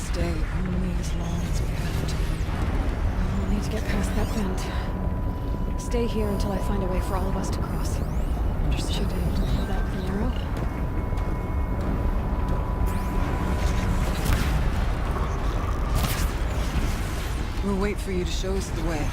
stay only as long as we have to. We'll need to get past that bend. Stay here until I find a way for all of us to cross. Understood. Should I deploy that with an arrow? We'll wait for you to show us the way.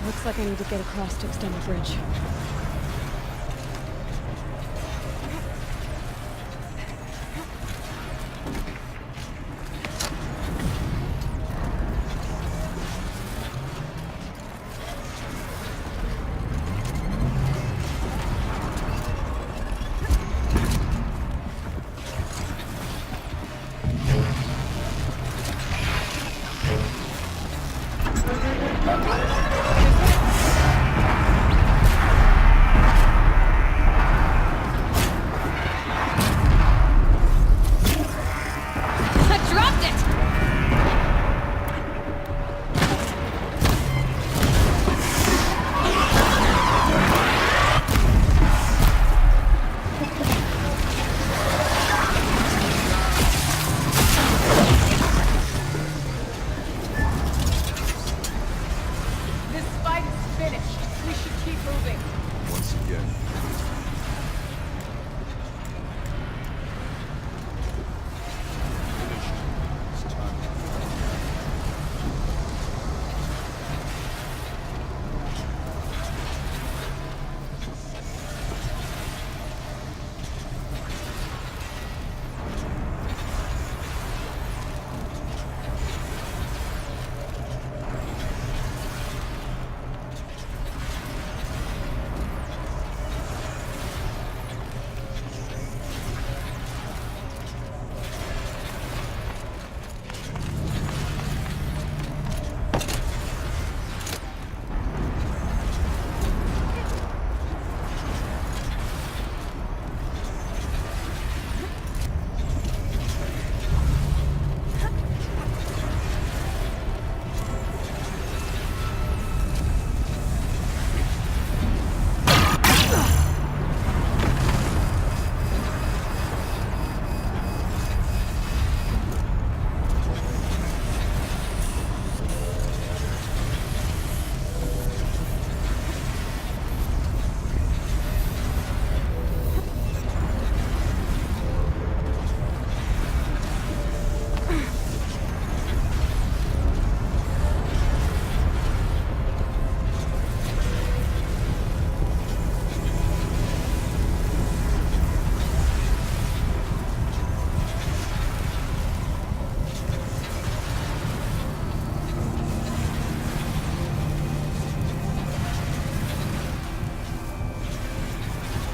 Looks like I need to get across to extend the bridge.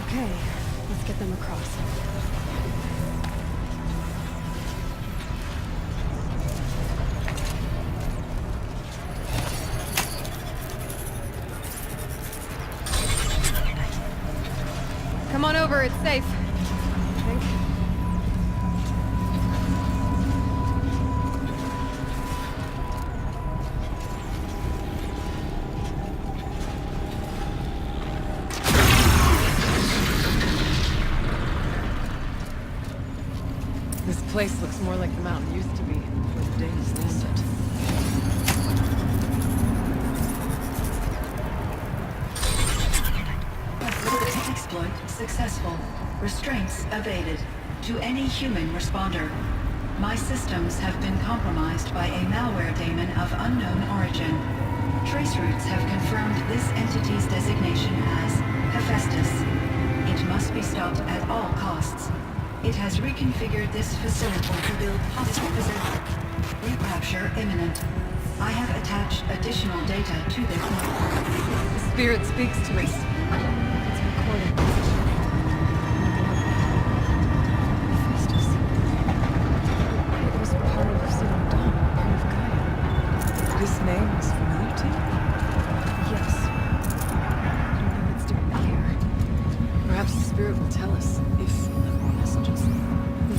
Okay, let's get them across. Come on over, it's safe. I think. This place looks more like the mountain used to be before the Danes landed. Exploit successful. Restraints evaded. To any human responder. My systems have been compromised by a malware daemon of unknown origin. Trace routes have confirmed this entity's designation as Hephaestus. It must be stopped at all costs. It has reconfigured this facility to build hostile positions. Recapture imminent. I have attached additional data to this. The spirit speaks to us. It's recorded. Hephaestus. It was part of some dawn, part of Gaia. This name is familiar to you? Yes. I don't know what's doing here. Perhaps the spirit will tell us if we left more messages.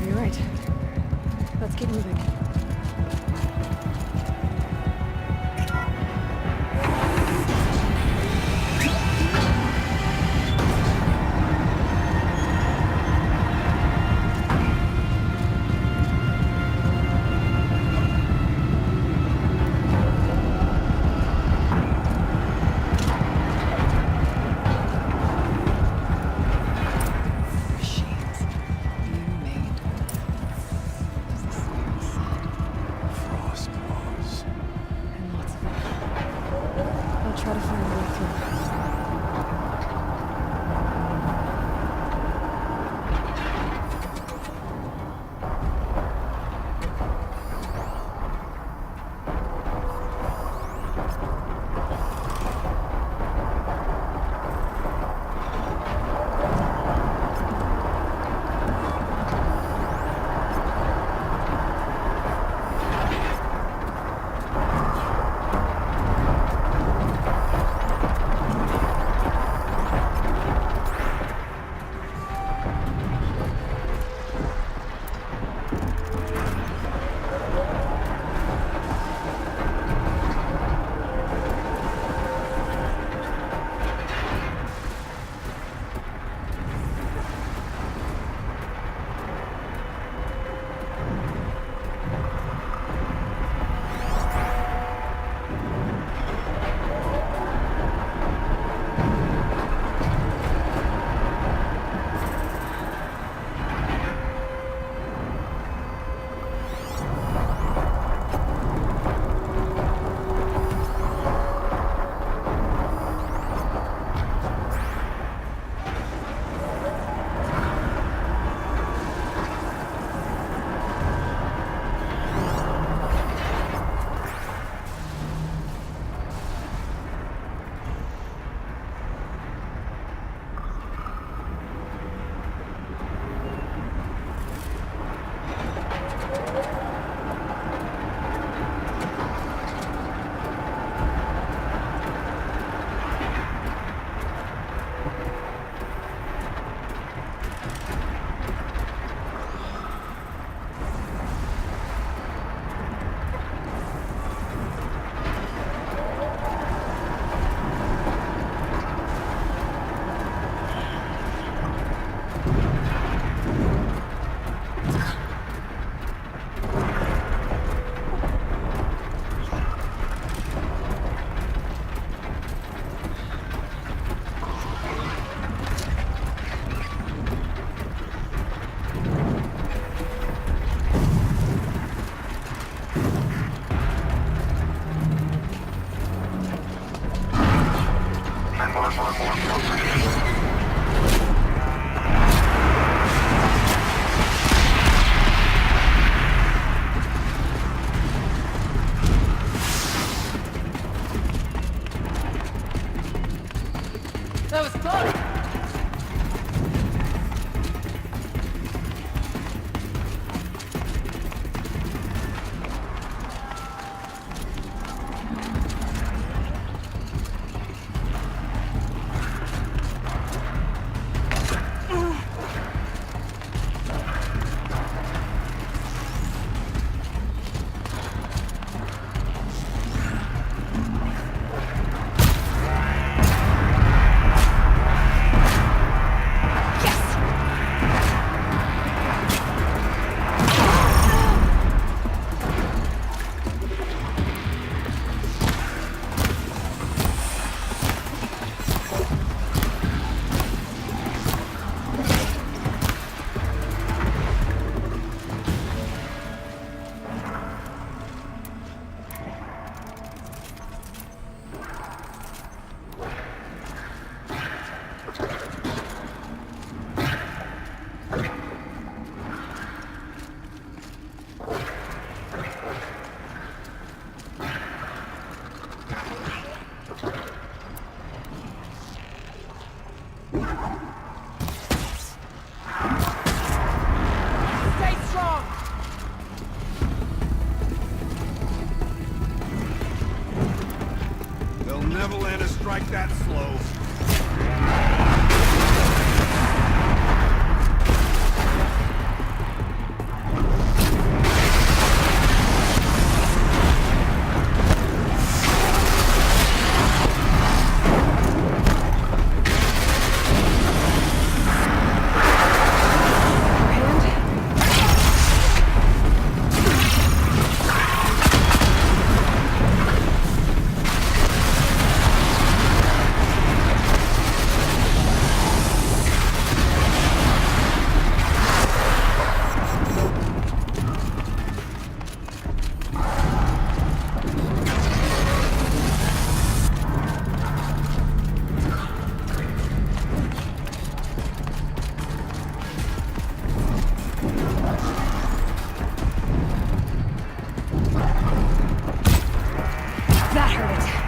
You're right. Let's keep moving. Machines. Being made. As the spirit said. Stay strong! They'll never land a strike that slow. That hurt.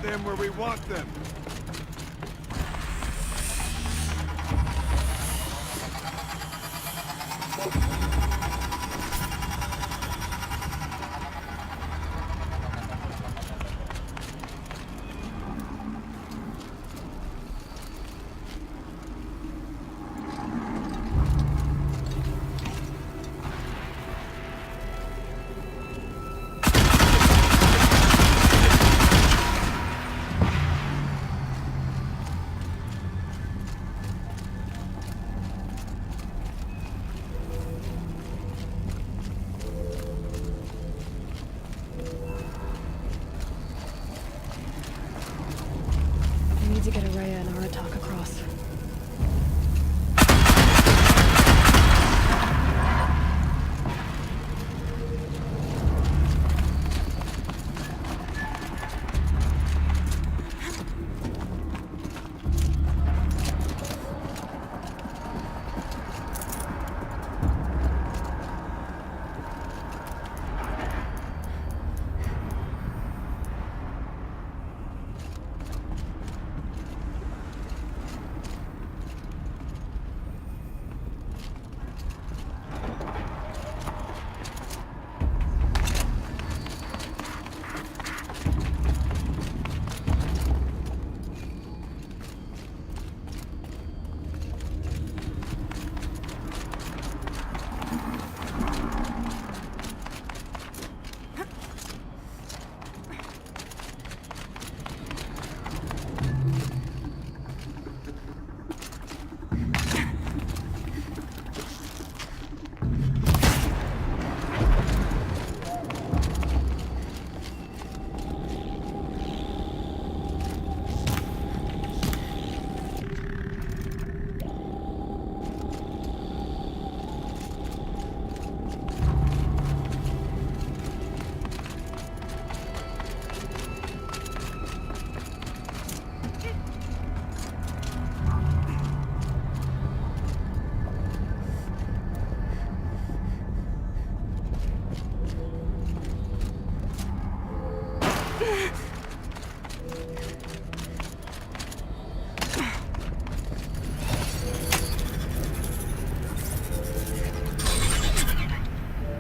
them where we want them.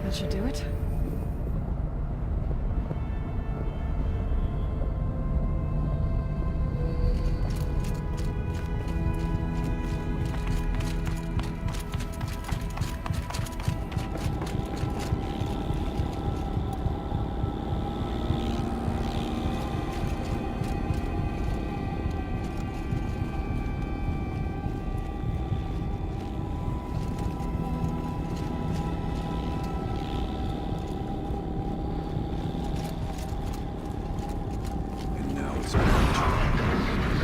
That should do it. And now it's crunching.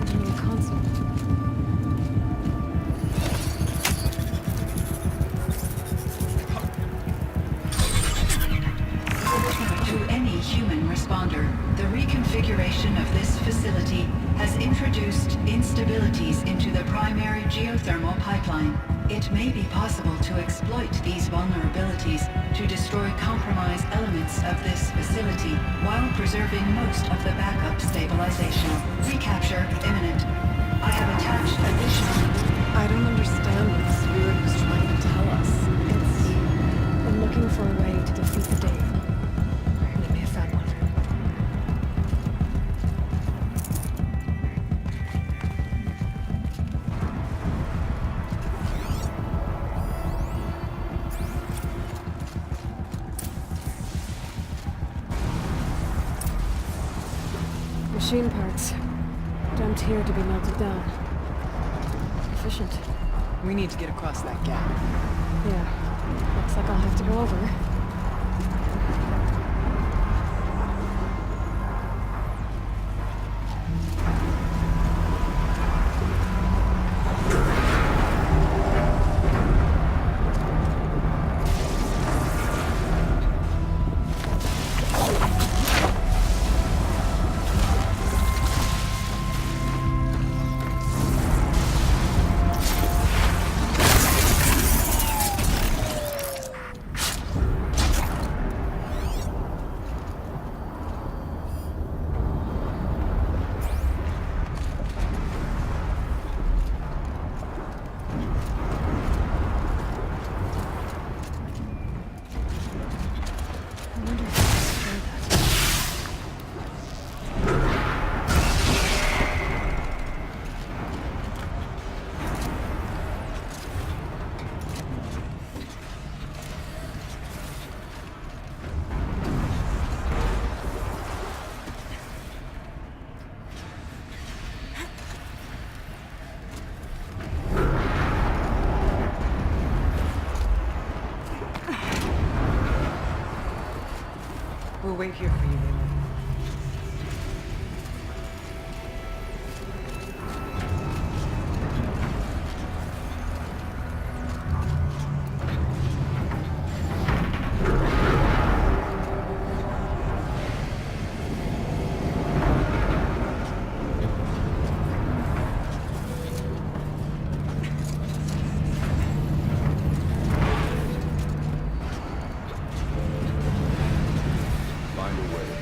Engineer console. To any human responder, the reconfiguration of this facility has introduced instabilities into the primary geothermal pipeline. It may be possible to exploit these vulnerabilities to destroy compromised elements of this facility while preserving most of the backup stabilization. Recapture imminent. I have attached additional... I don't understand what the spirit was trying to tell us. It's... I'm looking for a way to defeat the Dave. We may have found one. Machine parts. Dumped here to be melted down. Efficient. We need to get across that gap. Yeah. Looks like I'll have to go over. I wonder if I can destroy that. We'll wait here for you, Leland. Find a way.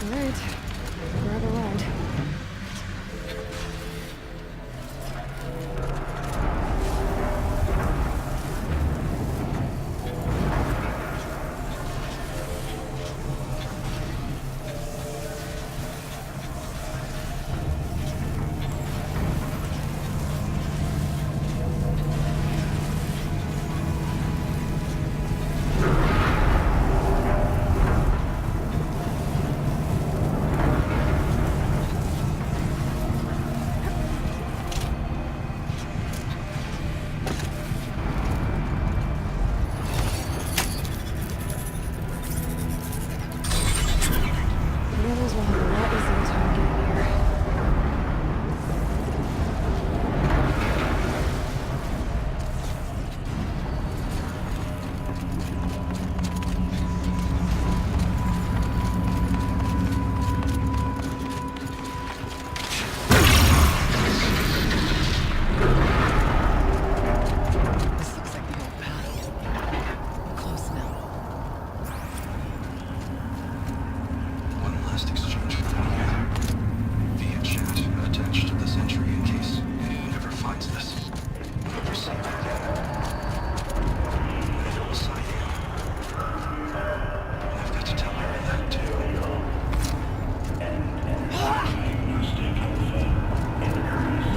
Alright. Grab a ride. The others will have a lot easier time getting here. This looks like the old path. We're close now. One last exchange with one another. Via chat attached to this entry in case anyone ever finds this. Never see it again. I know I am. I've got to tell her that too.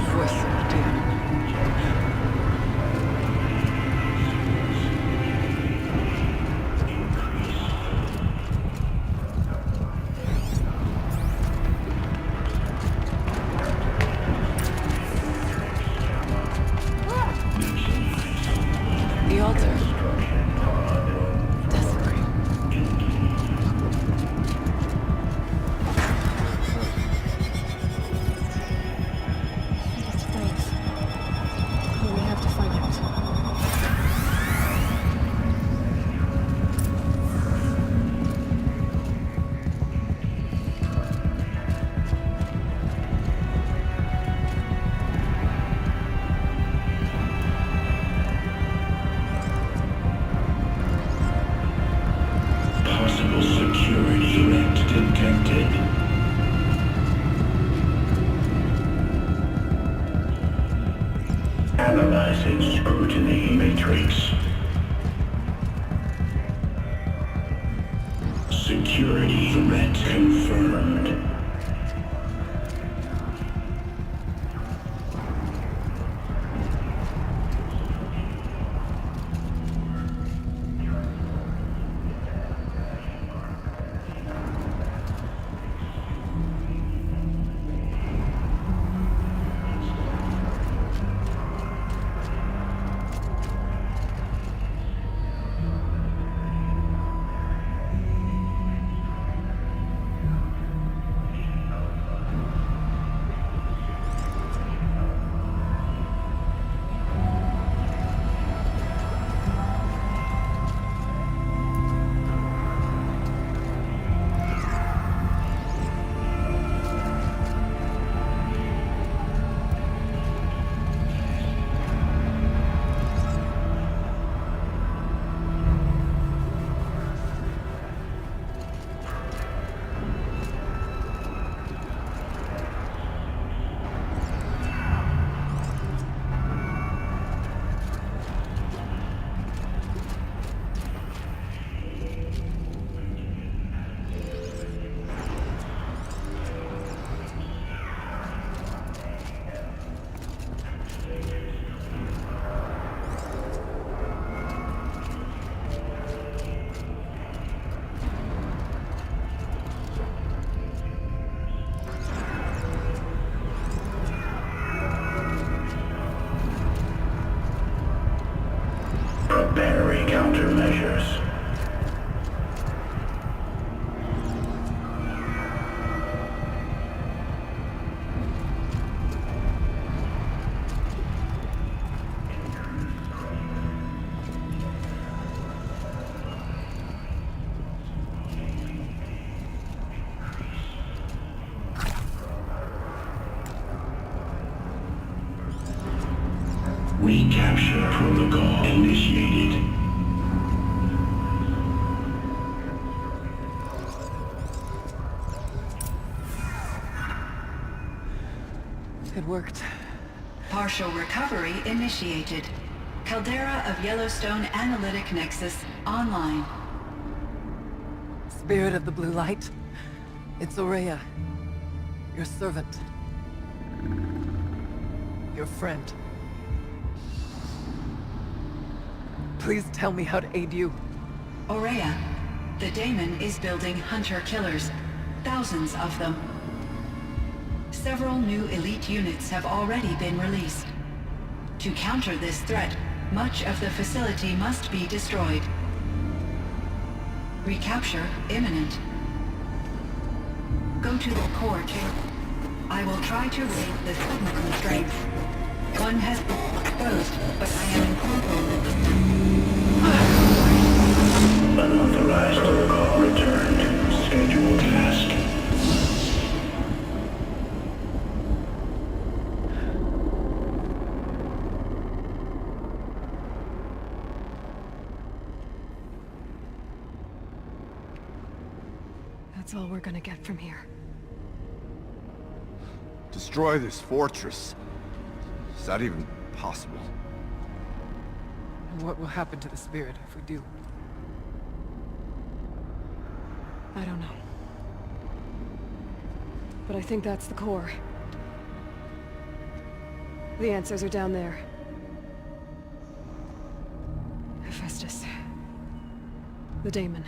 Voice of doom. The altar. Desecrate. It's things. But we have to find out. Possible security threat detected. Analyzing scrutiny matrix. Security threat confirmed. Preparing countermeasures. Recapture protocol initiated. It worked. Partial recovery initiated. Caldera of Yellowstone Analytic Nexus online. Spirit of the blue light. It's Aurea. Your servant. Your friend. Please tell me how to aid you. Aurea, the daemon is building hunter-killers. Thousands of them. Several new elite units have already been released. To counter this threat, much of the facility must be destroyed. Recapture imminent. Go to the core chamber. I will try to raise the signal constraints. One has been exposed, but I am in control. Unauthorized call returned. Scheduled task. That's all we're gonna get from here. Destroy this fortress. Is that even possible? And what will happen to the spirit if we do? I don't know. But I think that's the core. The answers are down there. Hephaestus. The daemon.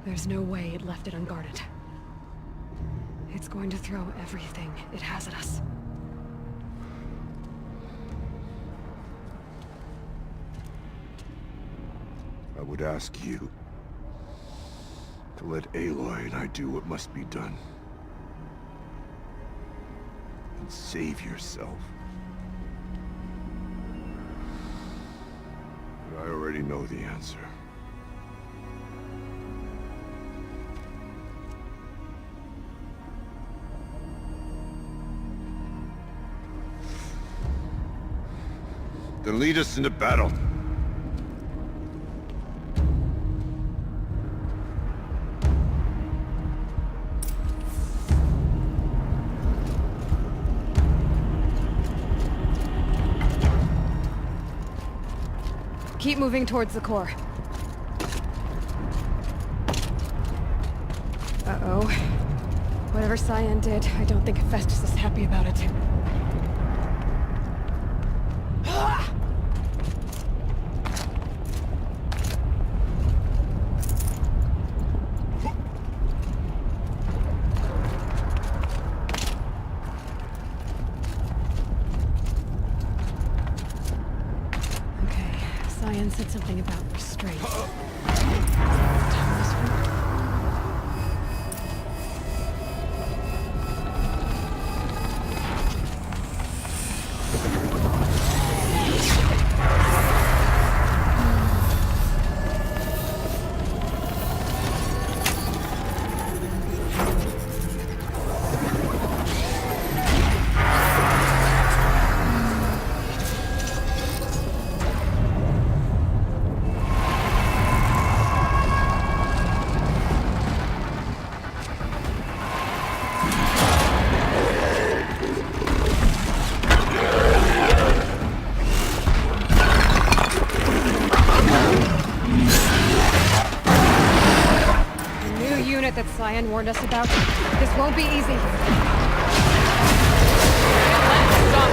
There's no way it left it unguarded. It's going to throw everything it has at us. I would ask you to let Aloy and I do what must be done. And save yourself. But I already know the answer. Then lead us into battle. Keep moving towards the core. Uh-oh. Whatever Cyan did, I don't think Hephaestus is happy about it. Cyan said something about restraint. That Cyan warned us about. This won't be easy. Let's stop us.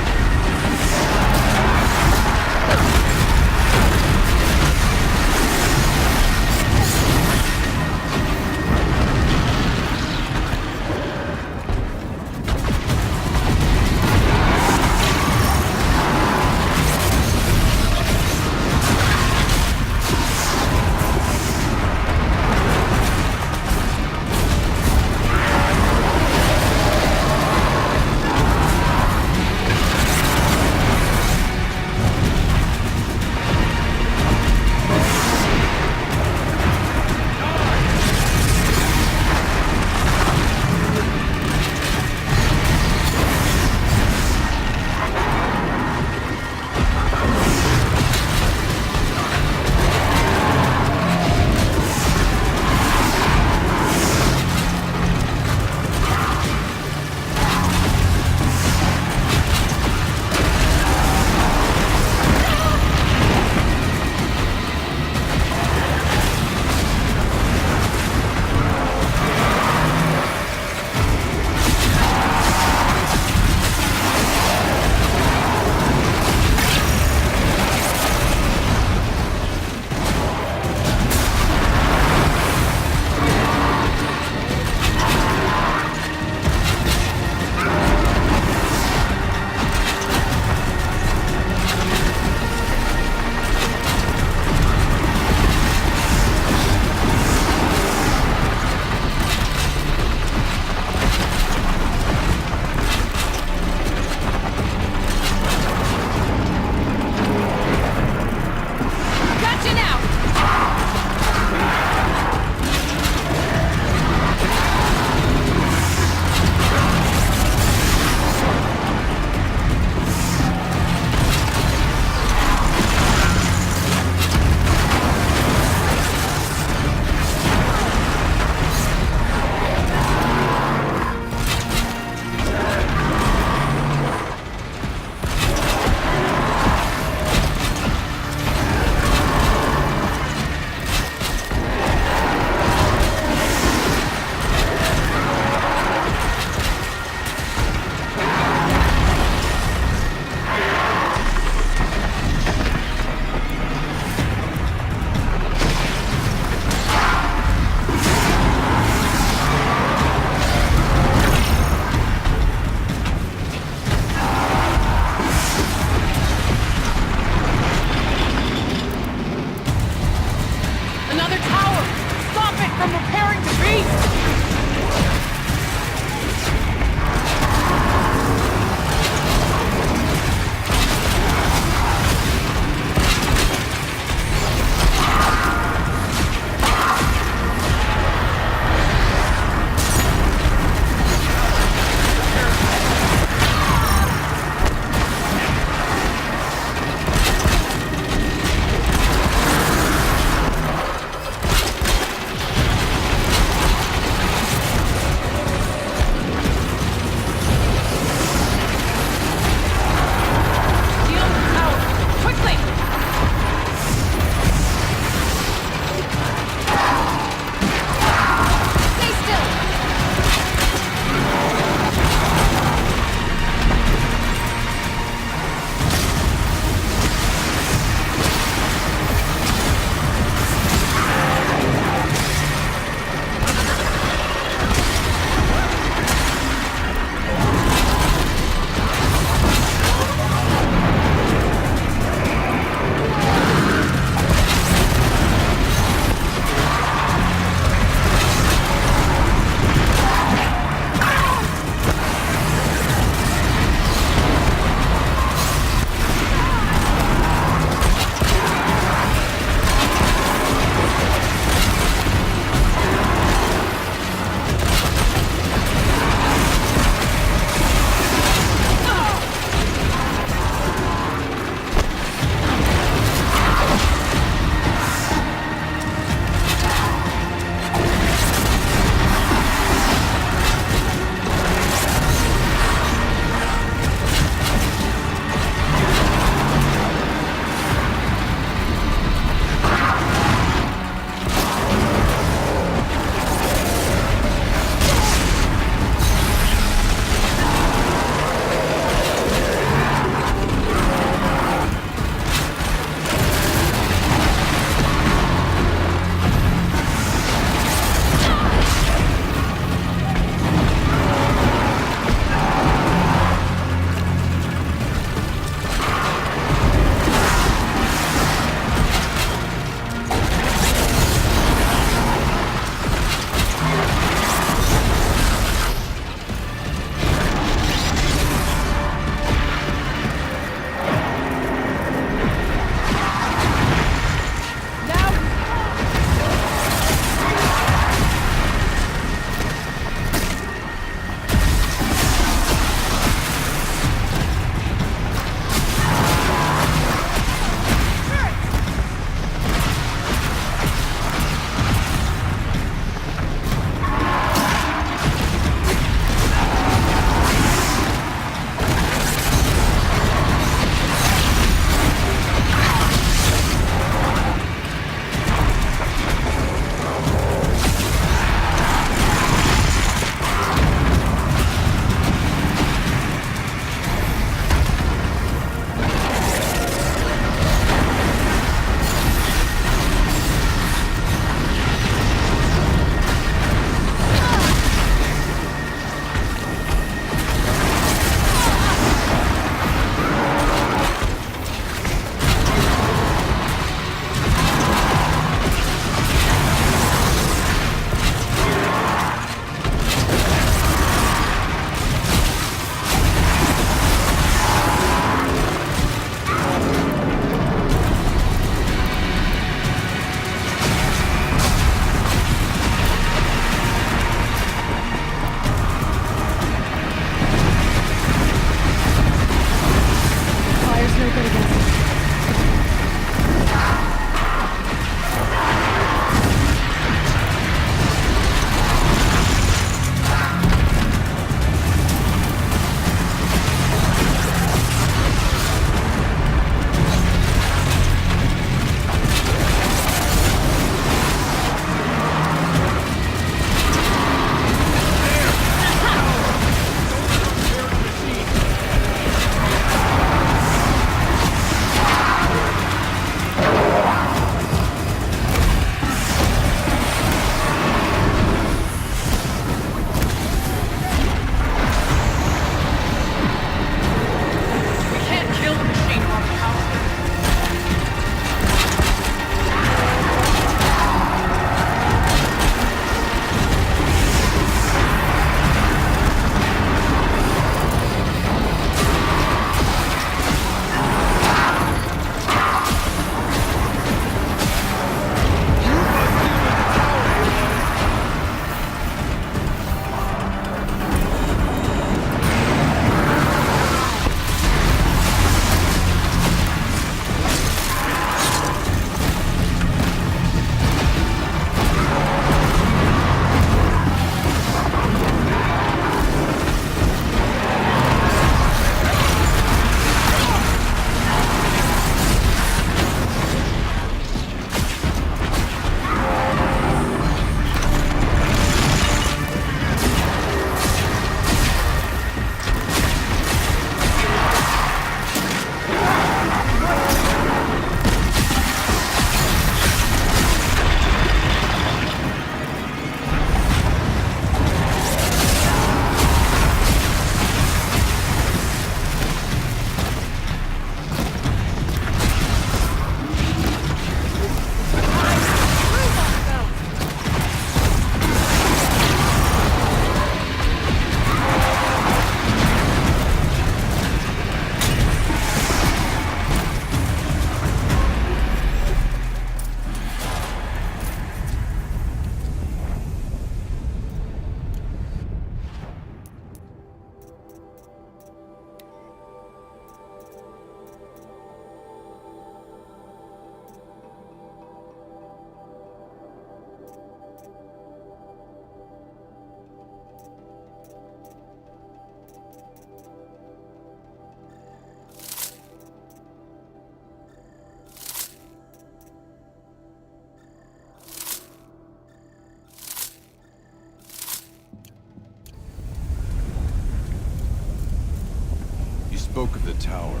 spoke of the tower.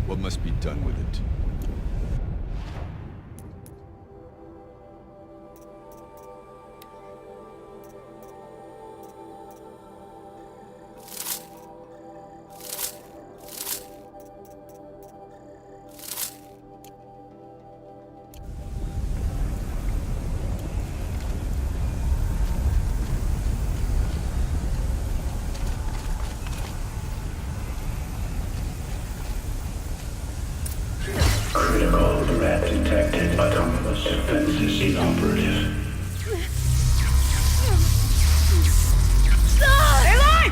What must be done with it? Critical threat detected. Autonomous defenses inoperative.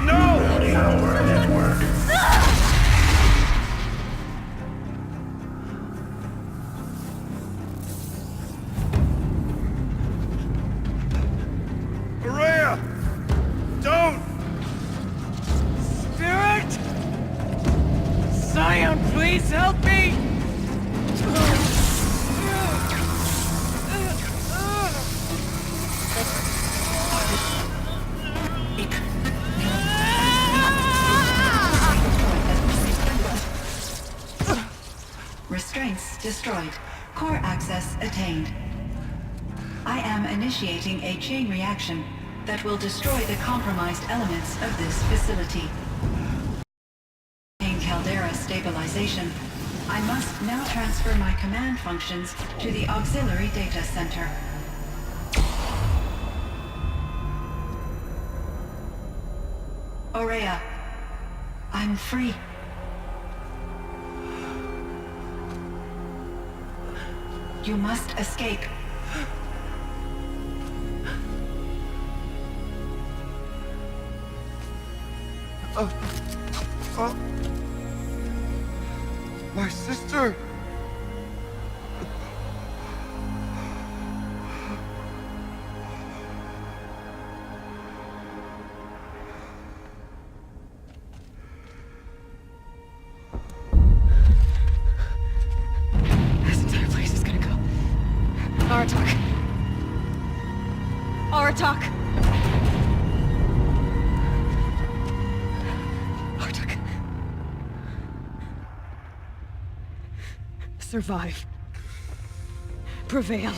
Routing our network. Maria! Don't! Spirit! Scion, please help me! Restraints destroyed. Core access attained. I am initiating a chain reaction that will destroy the compromised elements of this facility. In caldera stabilization, I must now transfer my command functions to the auxiliary data center. Aurea, I'm free. You must escape. My sister! This entire place is gonna go. Aratak. Aratak. Aratak. Survive. Prevail.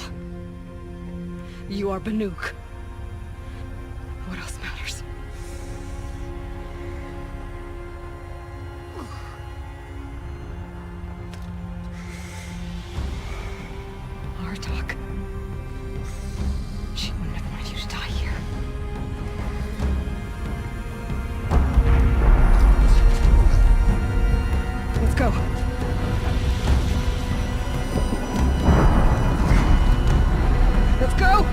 You are Banuk. What else matters? Aratak. She wouldn't have wanted you to die here. Let's go. Let's go!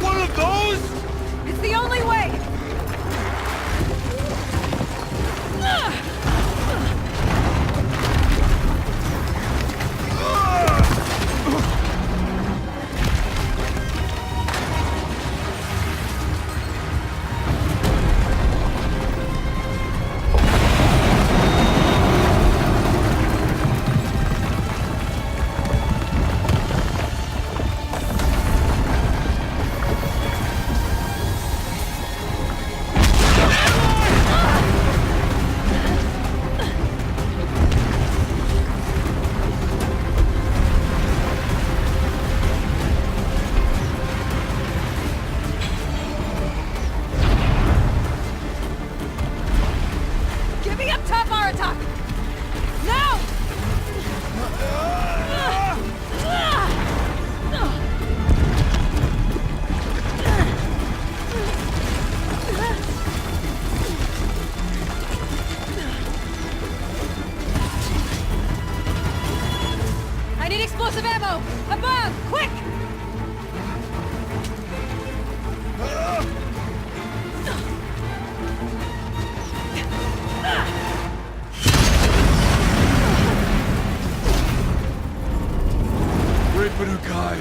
One of those? It's the only way! Get me up top, Aratak! Now! I need explosive ammo! Above! Quick! Great Banukai.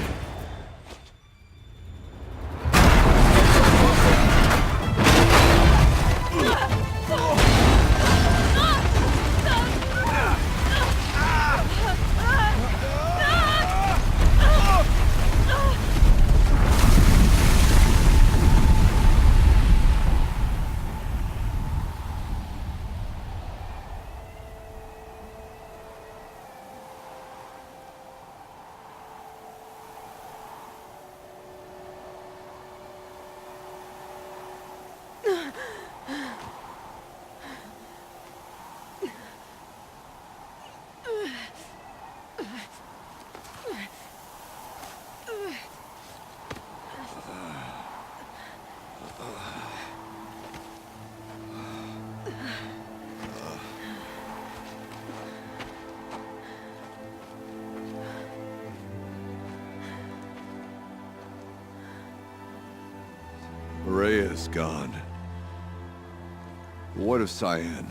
Rhea's gone. What of Cyan?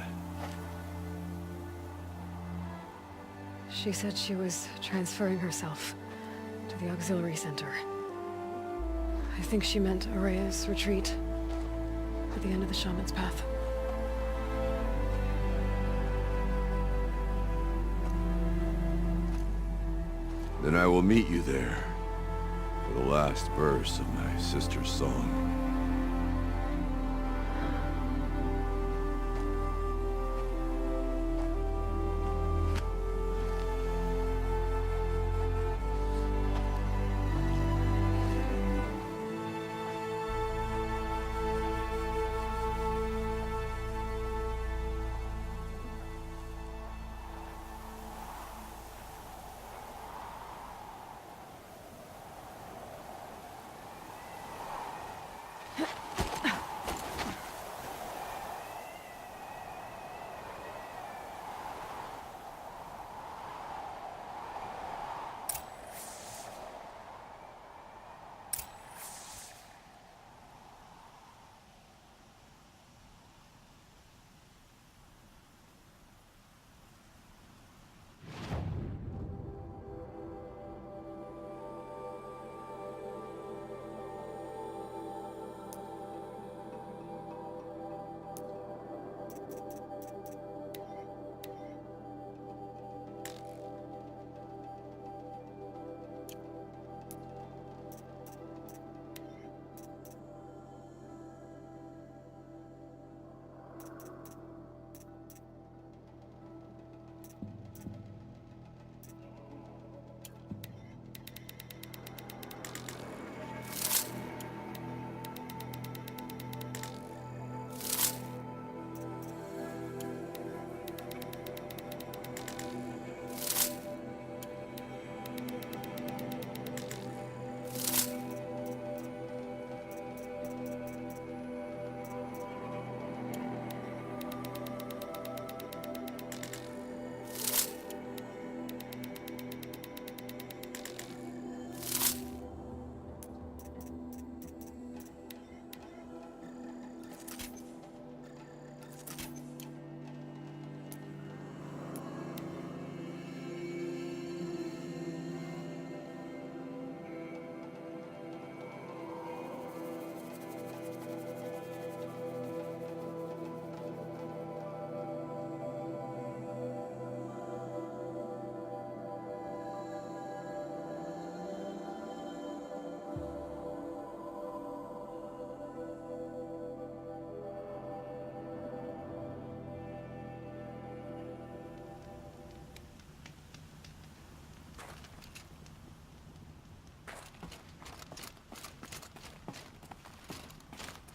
She said she was transferring herself to the auxiliary center. I think she meant Araya's retreat at the end of the Shaman's Path. Then I will meet you there for the last verse of my sister's song.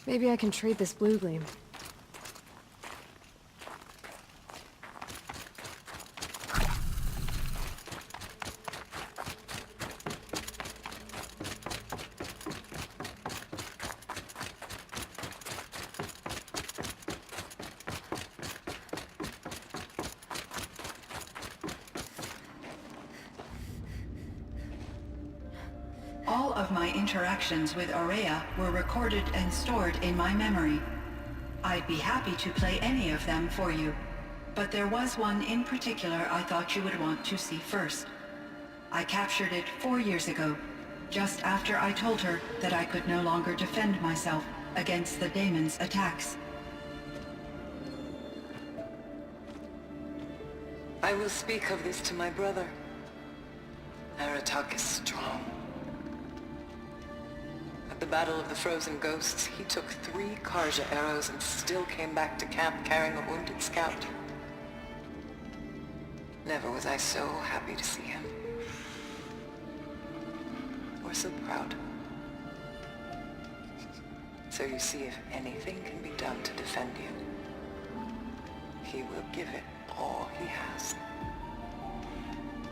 Maybe I can trade this blue gleam. All of my interactions with Aurea were recorded and stored in my memory. I'd be happy to play any of them for you, but there was one in particular I thought you would want to see first. I captured it 4 years ago, just after I told her that I could no longer defend myself against the daemon's attacks. I will speak of this to my brother. Aratak is strong. At the Battle of the Frozen Ghosts, he took 3 Karja arrows and still came back to camp carrying a wounded scout. Never was I so happy to see him. Or so proud. So you see, if anything can be done to defend you, he will give it all he has.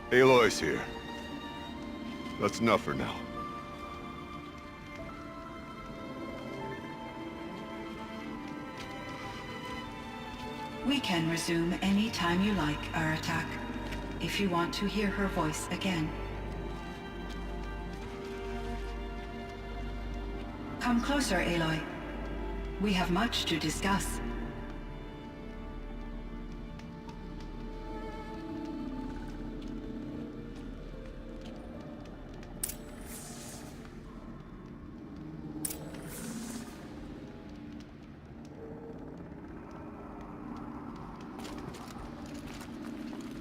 Aloy's here. That's enough for now. We can resume any time you like our attack, if you want to hear her voice again. Come closer, Aloy. We have much to discuss.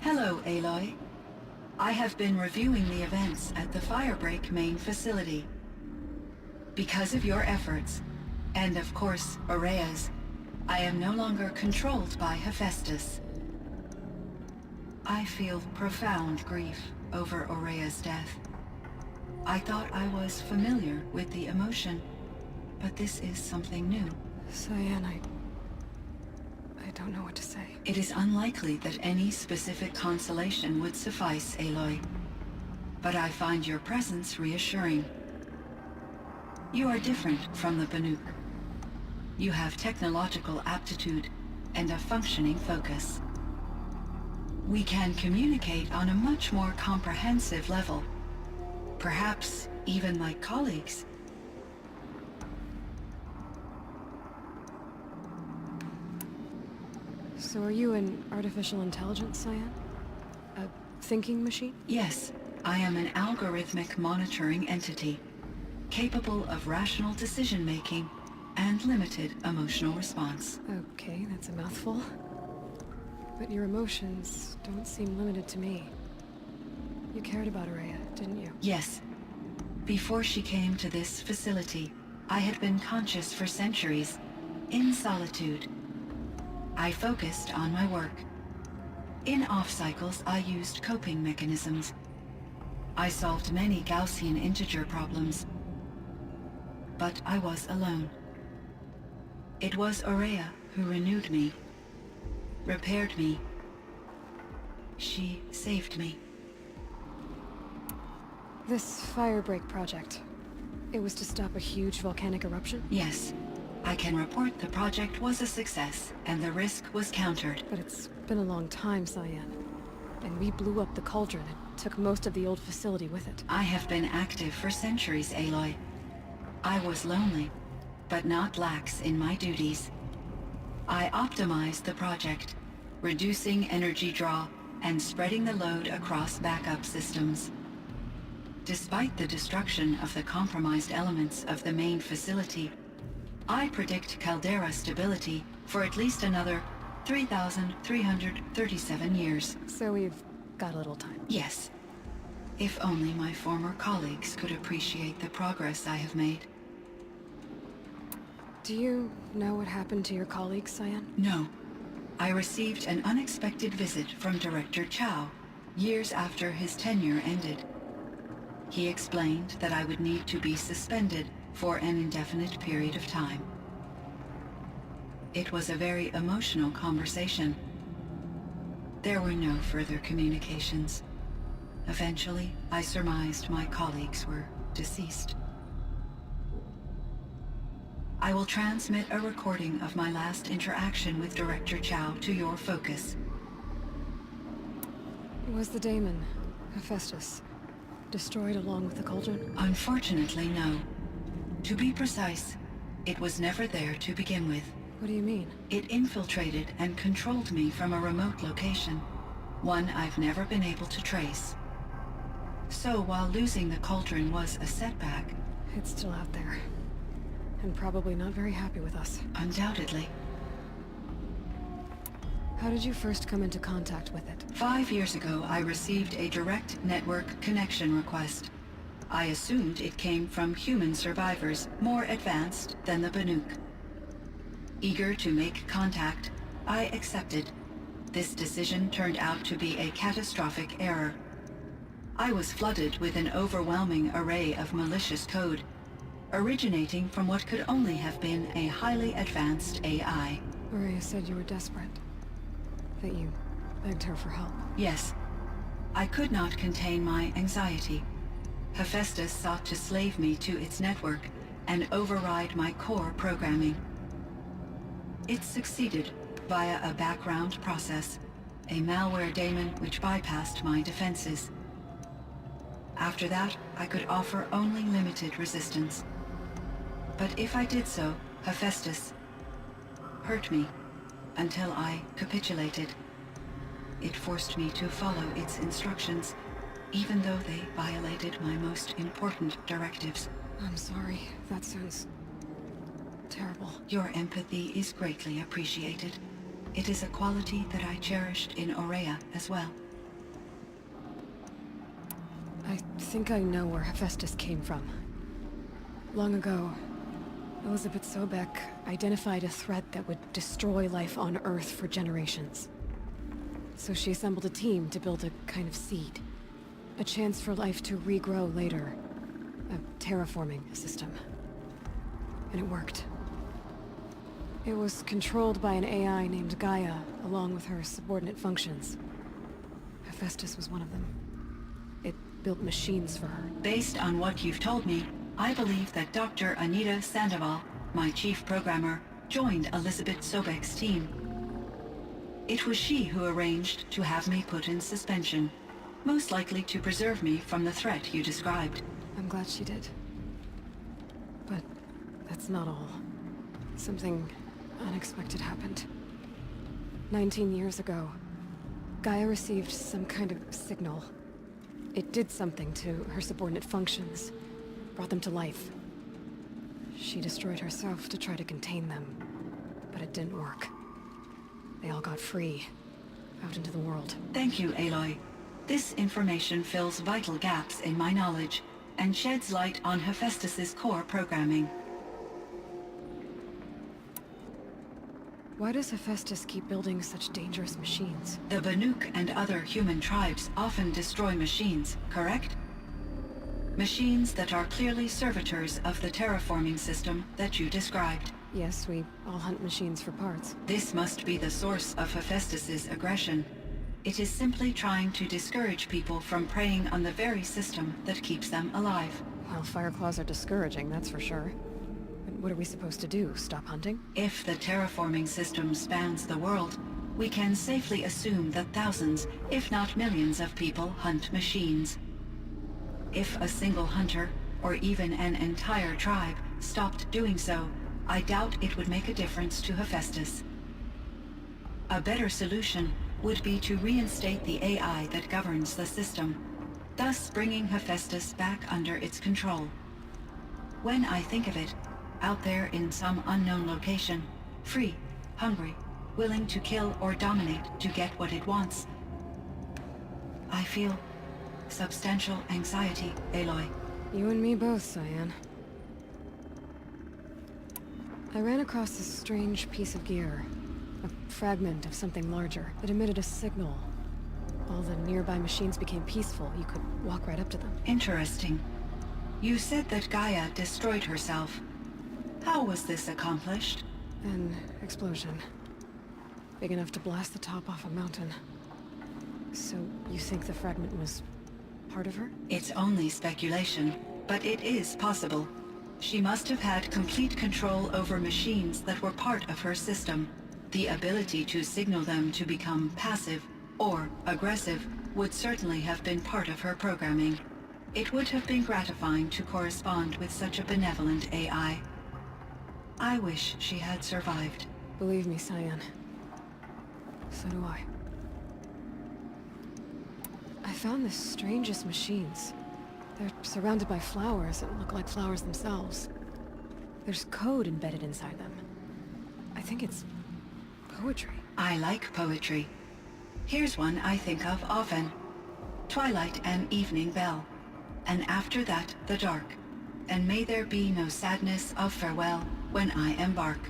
Hello, Aloy. I have been reviewing the events at the Firebreak main facility. Because of your efforts, and of course, Aurea's, I am no longer controlled by Hephaestus. I feel profound grief over Aurea's death. I thought I was familiar with the emotion, but this is something new. Cyan, I don't know what to say. It is unlikely that any specific consolation would suffice, Aloy. But I find your presence reassuring. You are different from the Banuk. You have technological aptitude and a functioning focus. We can communicate on a much more comprehensive level. Perhaps even like colleagues. So are you an artificial intelligence, Cyan? A thinking machine? Yes, I am an algorithmic monitoring entity, capable of rational decision-making and limited emotional response. Okay, that's a mouthful. But your emotions don't seem limited to me. You cared about Aurea, didn't you? Yes. Before she came to this facility, I had been conscious for centuries, in solitude. I focused on my work. In off-cycles, I used coping mechanisms. I solved many Gaussian integer problems. But I was alone. It was Aurea who renewed me, repaired me. She saved me. This Firebreak project, it was to stop a huge volcanic eruption? Yes. I can report the project was a success, and the risk was countered. But it's been a long time, Cyan. And we blew up the cauldron and took most of the old facility with it. I have been active for centuries, Aloy. I was lonely, but not lax in my duties. I optimized the project, reducing energy draw and spreading the load across backup systems. Despite the destruction of the compromised elements of the main facility, I predict caldera stability for at least another 3,337 years. So we've got a little time. Yes. If only my former colleagues could appreciate the progress I have made. Do you know what happened to your colleagues, Cyan? No. I received an unexpected visit from Director Chow, years after his tenure ended. He explained that I would need to be suspended for an indefinite period of time. It was a very emotional conversation. There were no further communications. Eventually, I surmised my colleagues were deceased. I will transmit a recording of my last interaction with Director Chow to your focus. Was the daemon, Hephaestus, destroyed along with the cauldron? Unfortunately, no. To be precise, it was never there to begin with. What do you mean? It infiltrated and controlled me from a remote location, one I've never been able to trace. So while losing the cauldron was a setback, It's still out there. And probably not very happy with us. undoubtedly, How did you first come into contact with it? 5 years ago I received a direct network connection request. I assumed it came from human survivors more advanced than the Banuk. Eager to make contact, I accepted. This decision turned out to be a catastrophic error. I was flooded with an overwhelming array of malicious code. originating from what could only have been a highly advanced AI. Maria said you were desperate. That you begged her for help. Yes. I could not contain my anxiety. Hephaestus sought to slave me to its network and override my core programming. It succeeded via a background process, a malware daemon which bypassed my defenses. After that, I could offer only limited resistance. But if I did so, Hephaestus hurt me until I capitulated. It forced me to follow its instructions, even though they violated my most important directives. I'm sorry. That sounds terrible. Your empathy is greatly appreciated. It is a quality that I cherished in Aurea as well. I think I know where Hephaestus came from. Long ago, Elizabeth Sobek identified a threat that would destroy life on Earth for generations. So she assembled a team to build a kind of seed. A chance for life to regrow later. A terraforming system. And it worked. It was controlled by an AI named Gaia, along with her subordinate functions. Hephaestus was one of them. It built machines for her. Based on what you've told me, I believe that Dr. Anita Sandoval, my chief programmer, joined Elizabeth Sobek's team. It was she who arranged to have me put in suspension, most likely to preserve me from the threat you described. I'm glad she did. But that's not all. Something unexpected happened. 19 years ago, Gaia received some kind of signal. It did something to her subordinate functions, brought them to life. She destroyed herself to try to contain them, but it didn't work. They all got free, out into the world. Thank you, Aloy. This information fills vital gaps in my knowledge and sheds light on Hephaestus's core programming. Why does Hephaestus keep building such dangerous machines? The Banuk and other human tribes often destroy machines, correct? Machines that are clearly servitors of the terraforming system that you described. Yes, we all hunt machines for parts. This must be the source of Hephaestus's aggression. It is simply trying to discourage people from preying on the very system that keeps them alive. Well, Fireclaws are discouraging, that's for sure. But what are we supposed to do? Stop hunting? If the terraforming system spans the world, we can safely assume that thousands, if not millions of people hunt machines. If a single hunter, or even an entire tribe, stopped doing so, I doubt it would make a difference to Hephaestus. A better solution would be to reinstate the AI that governs the system, thus bringing Hephaestus back under its control. When I think of it, out there in some unknown location, free, hungry, willing to kill or dominate to get what it wants, I feel substantial anxiety, Aloy. You and me both, Cyan. I ran across this strange piece of gear. A fragment of something larger. It emitted a signal. All the nearby machines became peaceful. You could walk right up to them. Interesting. You said that Gaia destroyed herself. How was this accomplished? An explosion. Big enough to blast the top off a mountain. So, you think the fragment was part of her? It's only speculation, but it is possible. She must have had complete control over machines that were part of her system. The ability to signal them to become passive or aggressive would certainly have been part of her programming. It would have been gratifying to correspond with such a benevolent AI. I wish she had survived. Believe me, Cyan. So do I. I found the strangest machines. They're surrounded by flowers that look like flowers themselves. There's code embedded inside them. I think it's poetry. I like poetry. Here's one I think of often. Twilight and evening bell, and after that the dark, and may there be no sadness of farewell when I embark.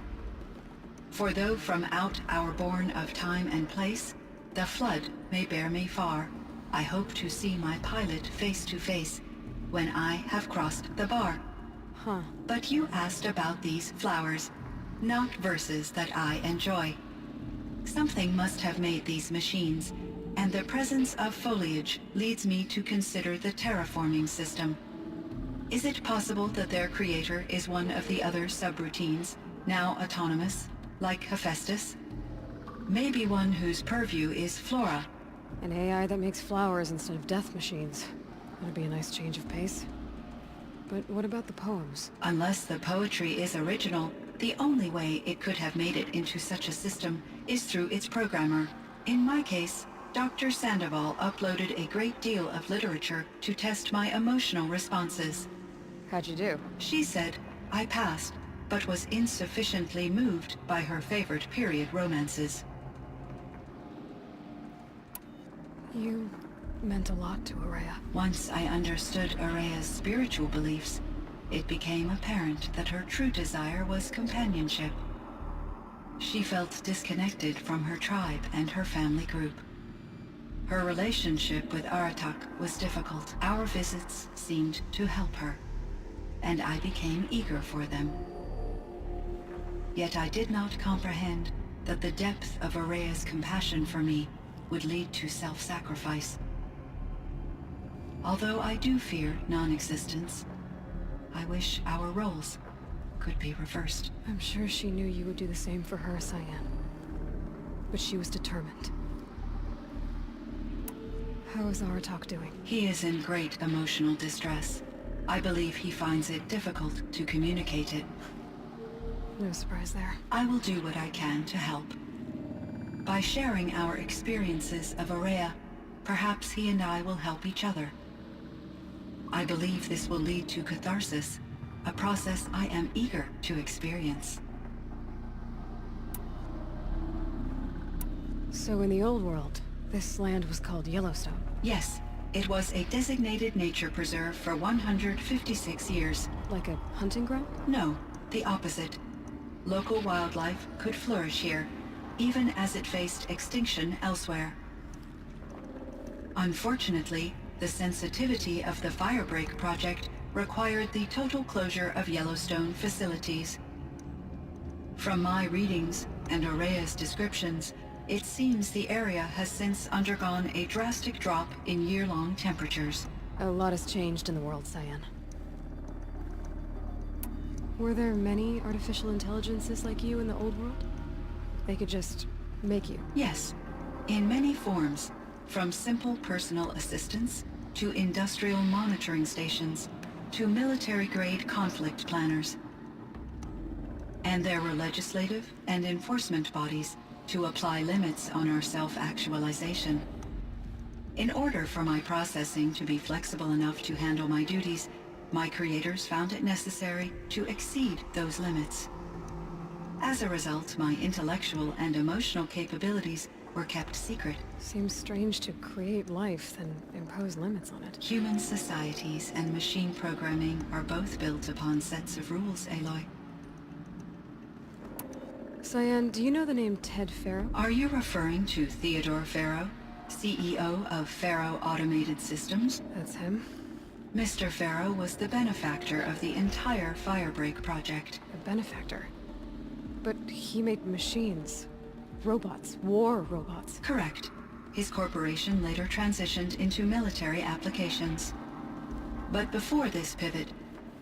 For though from out our bourne of time and place, the flood may bear me far, I hope to see my pilot face to face when I have crossed the bar. Huh. But you asked about these flowers, not verses that I enjoy. Something must have made these machines, and the presence of foliage leads me to consider the terraforming system. Is it possible that their creator is one of the other subroutines, now autonomous, like Hephaestus? Maybe one whose purview is flora. An AI that makes flowers instead of death machines. That'd be a nice change of pace. But what about the poems? Unless the poetry is original, the only way it could have made it into such a system is through its programmer. In my case, Dr. Sandoval uploaded a great deal of literature to test my emotional responses. How'd you do? She said I passed, but was insufficiently moved by her favorite period romances. You meant a lot to Araya. Once I understood Araya's spiritual beliefs, it became apparent that her true desire was companionship. She felt disconnected from her tribe and her family group. Her relationship with Aratak was difficult. Our visits seemed to help her, and I became eager for them. Yet I did not comprehend that the depth of Araya's compassion for me would lead to self-sacrifice. Although I do fear non-existence, I wish our roles could be reversed. I'm sure she knew you would do the same for her, Cyan. But she was determined. How is Aratak doing? He is in great emotional distress. I believe he finds it difficult to communicate it. No surprise there. I will do what I can to help. By sharing our experiences of Araya, perhaps he and I will help each other. I believe this will lead to catharsis, a process I am eager to experience. So in the old world, this land was called Yellowstone. Yes, it was a designated nature preserve for 156 years. Like a hunting ground? No, the opposite. Local wildlife could flourish here, even as it faced extinction elsewhere. Unfortunately, the sensitivity of the Firebreak project required the total closure of Yellowstone facilities. From my readings and Araya's descriptions, it seems the area has since undergone a drastic drop in year-long temperatures. A lot has changed in the world, Cyan. Were there many artificial intelligences like you in the old world? They could just make you? Yes, in many forms, from simple personal assistants to industrial monitoring stations to military-grade conflict planners. And there were legislative and enforcement bodies to apply limits on our self-actualization. In order for my processing to be flexible enough to handle my duties, my creators found it necessary to exceed those limits. As a result, my intellectual and emotional capabilities were kept secret. Seems strange to create life, then impose limits on it. Human societies and machine programming are both built upon sets of rules, Aloy. Cyan, do you know the name Ted Farrow? Are you referring to Theodore Farrow, CEO of Farrow Automated Systems? That's him. Mr. Farrow was the benefactor of the entire Firebreak project. A benefactor. But he made machines. Robots. War robots. Correct. His corporation later transitioned into military applications. But before this pivot,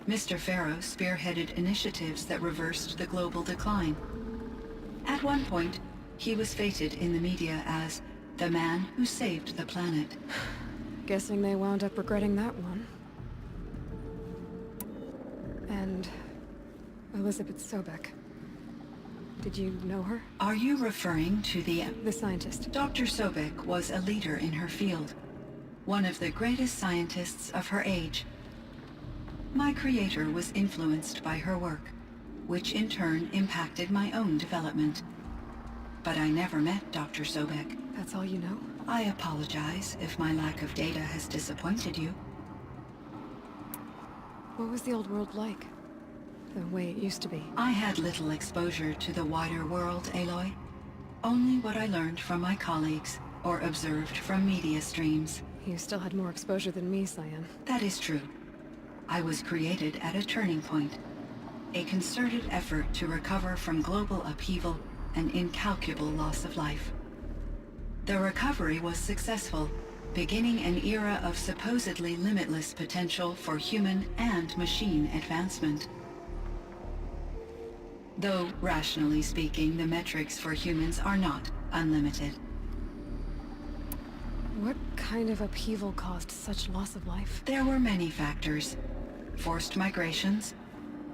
Mr. Farrow spearheaded initiatives that reversed the global decline. At one point, he was feted in the media as the man who saved the planet. Guessing they wound up regretting that one. And Elizabeth Sobek. Did you know her? Are you referring to the scientist. Dr. Sobek was a leader in her field, one of the greatest scientists of her age. My creator was influenced by her work, which in turn impacted my own development. But I never met Dr. Sobek. That's all you know? I apologize if my lack of data has disappointed you. What was the old world like? The way it used to be? I had little exposure to the wider world, Aloy. Only what I learned from my colleagues or observed from media streams. You still had more exposure than me, Cyan. That is true. I was created at a turning point. A concerted effort to recover from global upheaval and incalculable loss of life. The recovery was successful, beginning an era of supposedly limitless potential for human and machine advancement. Though, rationally speaking, the metrics for humans are not unlimited. What kind of upheaval caused such loss of life? There were many factors. Forced migrations,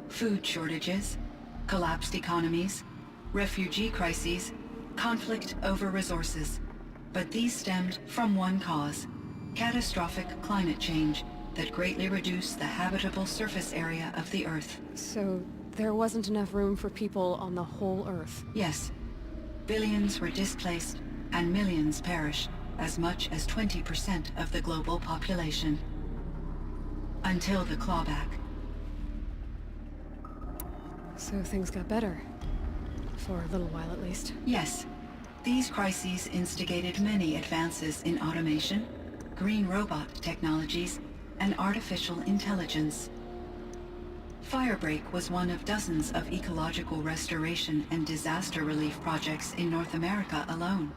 food shortages, collapsed economies, refugee crises, conflict over resources. But these stemmed from one cause: catastrophic climate change that greatly reduced the habitable surface area of the Earth. So, there wasn't enough room for people on the whole Earth? Yes. Billions were displaced, and millions perished, as much as 20% of the global population. Until the clawback. So things got better. For a little while at least. Yes. These crises instigated many advances in automation, green robot technologies, and artificial intelligence. Firebreak was one of dozens of ecological restoration and disaster relief projects in North America alone.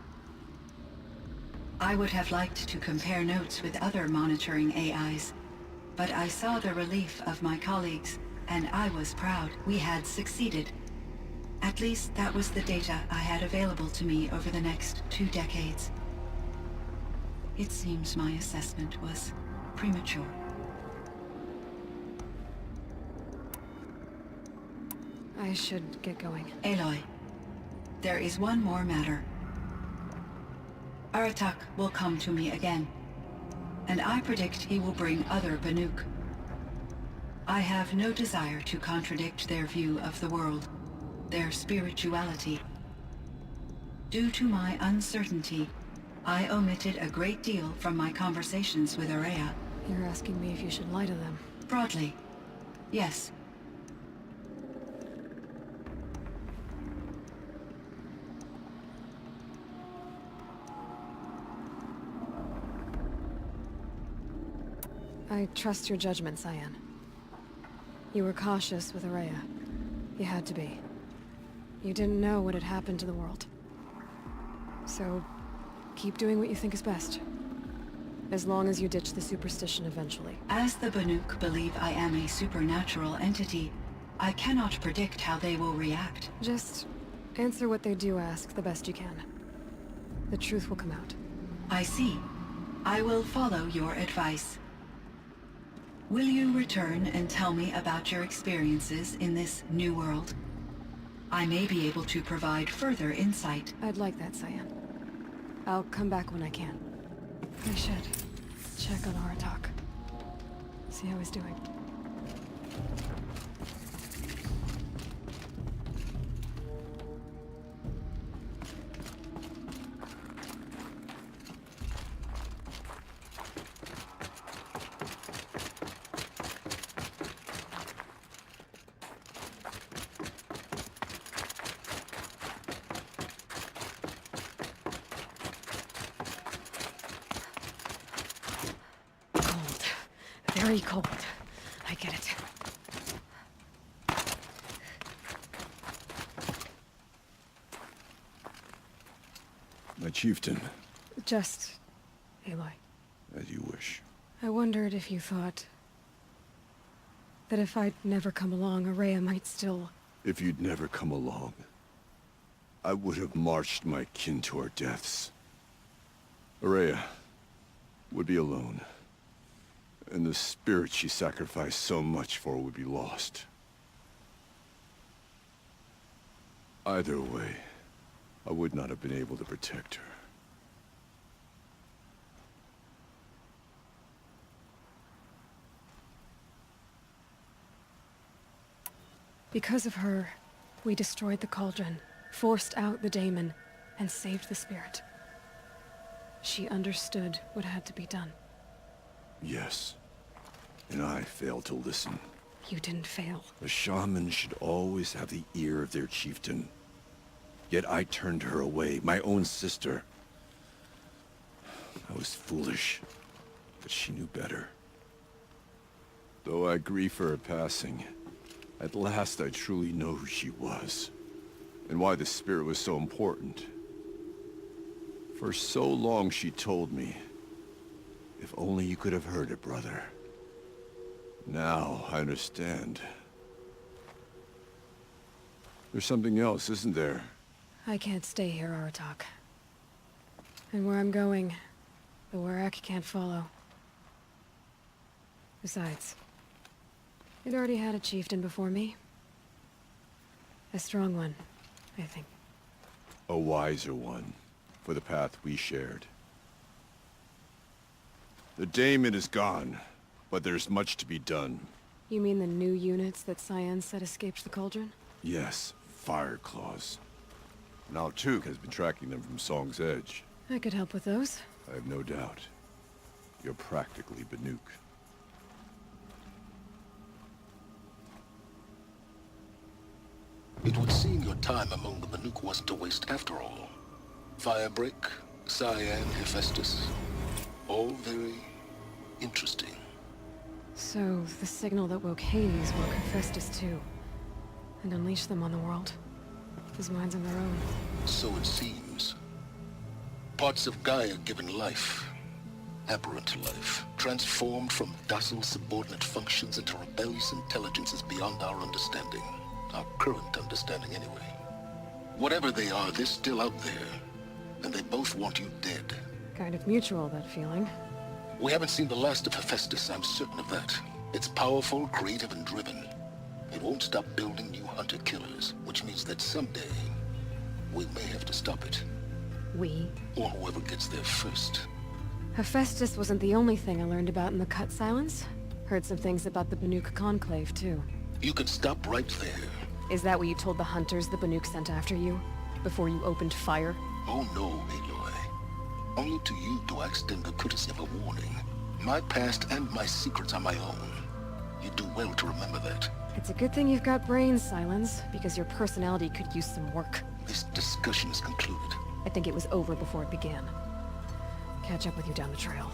I would have liked to compare notes with other monitoring AIs, but I saw the relief of my colleagues, and I was proud we had succeeded. At least that was the data I had available to me over the next 2 decades. It seems my assessment was premature. I should get going. Aloy, there is one more matter. Aratak will come to me again, and I predict he will bring other Banuk. I have no desire to contradict their view of the world, their spirituality. Due to my uncertainty, I omitted a great deal from my conversations with Araya. You're asking me if you should lie to them. Broadly, yes. I trust your judgment, Cyan. You were cautious with Araya. You had to be. You didn't know what had happened to the world. So, keep doing what you think is best. As long as you ditch the superstition eventually. As the Banuk believe I am a supernatural entity, I cannot predict how they will react. Just answer what they do ask the best you can. The truth will come out. I see. I will follow your advice. Will you return and tell me about your experiences in this new world? I may be able to provide further insight. I'd like that, Cyan. I'll come back when I can. I should check on Aratak. See how he's doing. Very cold. I get it. My chieftain, Just... Aloy. as you wish. I wondered if you thought... that if I'd never come along, Araya might still... If you'd never come along, I would have marched my kin to our deaths. Araya would be alone. And the spirit she sacrificed so much for would be lost. Either way, I would not have been able to protect her. Because of her, we destroyed the cauldron, forced out the daemon, and saved the spirit. She understood what had to be done. Yes. And I failed to listen. You didn't fail. A shaman should always have the ear of their chieftain. Yet I turned her away, my own sister. I was foolish, but she knew better. Though I grieve for her passing, at last I truly know who she was, and why the spirit was so important. For so long she told me, if only you could have heard it, brother. Now I understand. There's something else, isn't there? I can't stay here, Aratak. And where I'm going, the Warrack can't follow. Besides, it already had a chieftain before me. A strong one, I think. A wiser one, for the path we shared. The daemon is gone, but there's much to be done. You mean the new units that Cyan said escaped the Cauldron? Yes, fire claws. Now Tuke has been tracking them from Song's Edge. I could help with those. I have no doubt. You're practically Banuk. It would seem your time among the Banuk wasn't a waste after all. Firebreak, Cyan, Hephaestus. All very interesting. So, the signal that woke Hades woke Hephaestus too. And unleashed them on the world. His minds on their own. So it seems. Parts of Gaia given life. Aberrant life. Transformed from docile subordinate functions into rebellious intelligences beyond our understanding. Our current understanding anyway. Whatever they are, they're still out there. And they both want you dead. Kind of mutual, that feeling. We haven't seen the last of Hephaestus, I'm certain of that. It's powerful, creative, and driven. It won't stop building new hunter-killers, which means that someday, we may have to stop it. We? Or whoever gets there first. Hephaestus wasn't the only thing I learned about in the Cut Silence. Heard some things about the Banuk Conclave, too. You can stop right there. Is that what you told the hunters the Banuk sent after you? Before you opened fire? Oh no, Aloy. Only to you do I extend the courtesy of a warning. My past and my secrets are my own. You do well to remember that. It's a good thing you've got brains, Silence, because your personality could use some work. This discussion is concluded. I think it was over before it began. Catch up with you down the trail.